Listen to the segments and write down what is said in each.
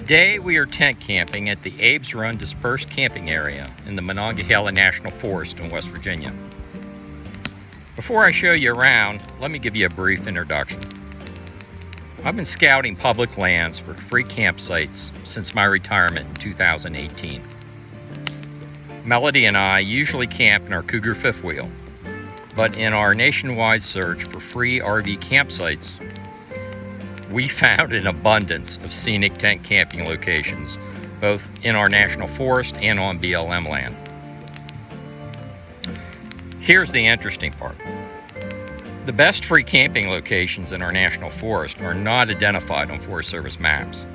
Today we are tent camping at the Abe's Run Dispersed camping area in the Monongahela National Forest in West Virginia. Before I show you around, let me give you a brief introduction. I've been scouting public lands for free campsites since my retirement in 2018. Melody and I usually camp in our Cougar fifth wheel, but in our nationwide search for free RV campsites, we found an abundance of scenic tent camping locations, both in our national forest and on BLM land. Here's the interesting part. The best free camping locations in our national forest are not identified on Forest Service maps.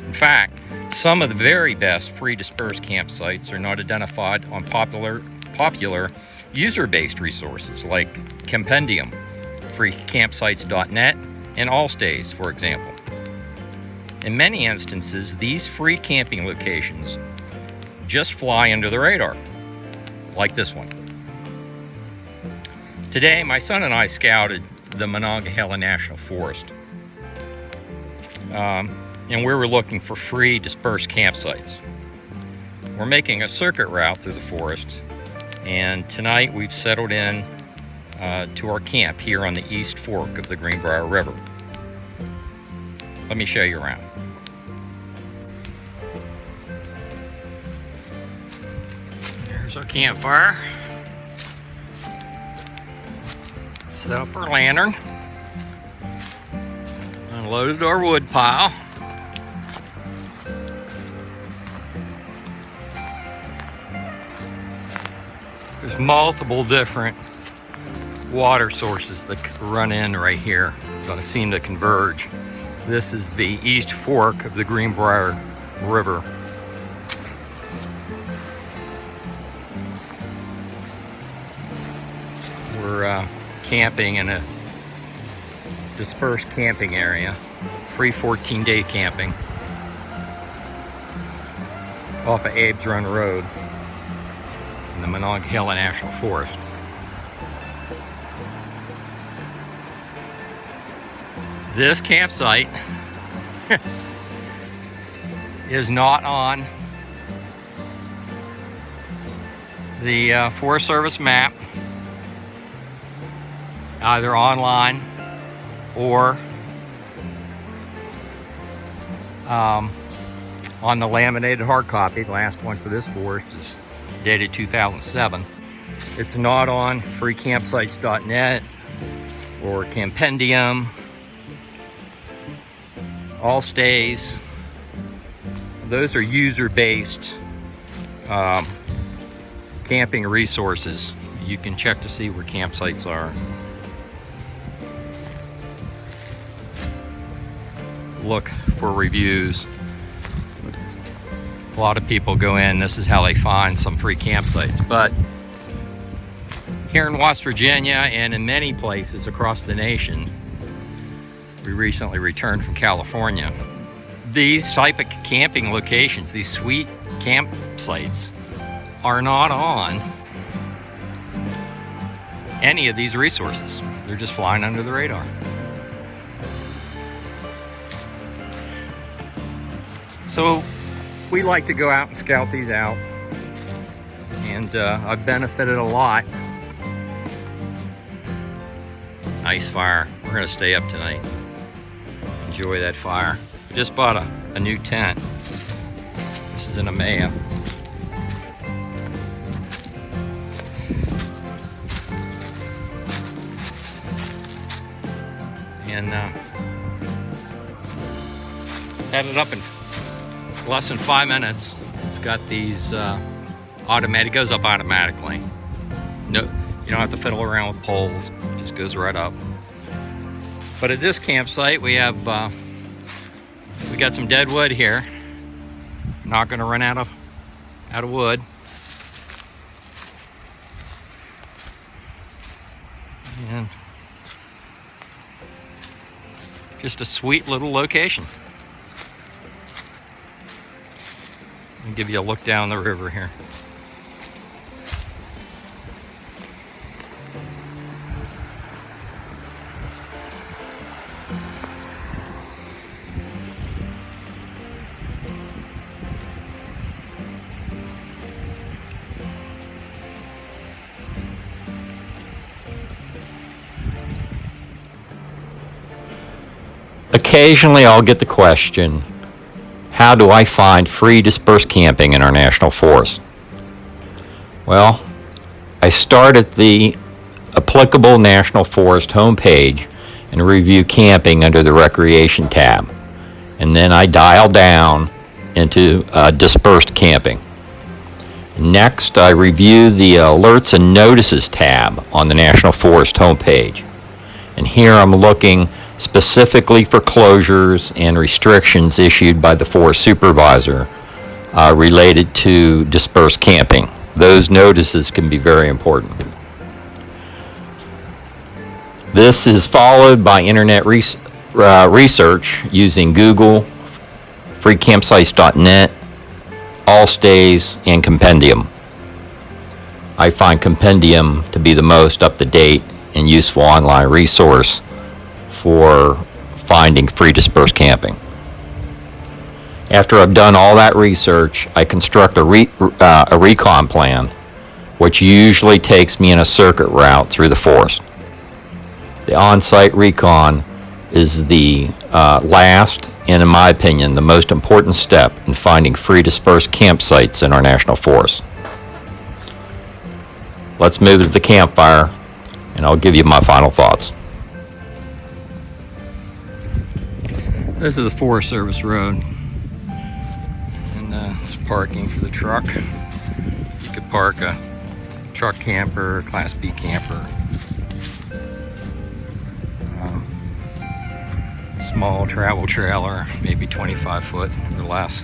In fact, some of the very best free dispersed campsites are not identified on popular user-based resources like Compendium, freecampsites.net, and Allstays, for example. In many instances, these free camping locations just fly under the radar, like this one. Today, my son and I scouted the Monongahela National Forest, and we were looking for free dispersed campsites. We're making a circuit route through the forest, and tonight we've settled in to our camp here on the East Fork of the Greenbrier River. Let me show you around. There's our campfire. Set up our lantern. Unloaded our wood pile. There's multiple different water sources that run in right here. Going to seem to converge. This is the East Fork of the Greenbrier River. We're camping in a dispersed camping area, free 14-day camping off of Abe's Run Road in the Monongahela National Forest. This campsite is not on the Forest Service map, either online or on the laminated hard copy. The last one for this forest is dated 2007. It's not on freecampsites.net or Compendium, Allstays. Those are user-based camping resources. You can check to see where campsites are. Look for reviews. A lot of people go in, this is how they find some free campsites. But here in West Virginia and in many places across the nation, we recently returned from California. These type of camping locations, these sweet campsites, are not on any of these resources. They're just flying under the radar. So we like to go out and scout these out, and I've benefited a lot. Nice fire. We're gonna stay up tonight. Enjoy that fire. Just bought a new tent. This is in EMEA. And had it up in less than 5 minutes. It's got these automatic, it goes up automatically. No, you don't have to fiddle around with poles. It just goes right up. But at this campsite, we have we got some dead wood here. Not going to run out of wood. And just a sweet little location. I'll give you a look down the river here. Occasionally I'll get the question, how do I find free dispersed camping in our national forest? Well, I start at the applicable national forest homepage and review camping under the recreation tab. And then I dial down into dispersed camping. Next, I review the alerts and notices tab on the national forest homepage. And here I'm looking specifically for closures and restrictions issued by the forest supervisor related to dispersed camping. Those notices can be very important. This is followed by internet research using Google, freecampsites.net, Allstays, and Compendium. I find Compendium to be the most up-to-date and useful online resource for finding free dispersed camping. After I've done all that research, I construct a recon plan, which usually takes me in a circuit route through the forest. The on-site recon is the last and, in my opinion, the most important step in finding free dispersed campsites in our national forest. Let's move to the campfire, and I'll give you my final thoughts. This is the Forest Service road, and it's parking for the truck. You could park a truck camper, Class B camper, small travel trailer, maybe 25 foot or less.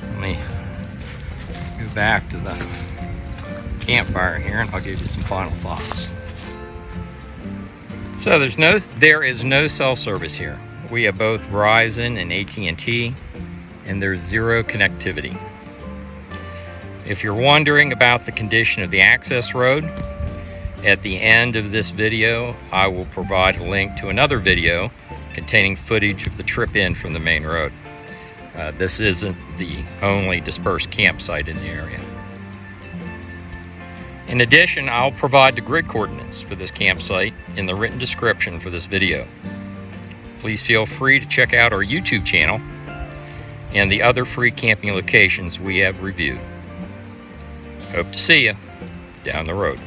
Let me go back to the campfire here and I'll give you some final thoughts. So there is no cell service here. We have both Verizon and AT&T, and there's zero connectivity. If you're wondering about the condition of the access road, at the end of this video, I will provide a link to another video containing footage of the trip in from the main road. This isn't the only dispersed campsite in the area. In addition, I'll provide the grid coordinates for this campsite in the written description for this video. Please feel free to check out our YouTube channel and the other free camping locations we have reviewed. Hope to see you down the road.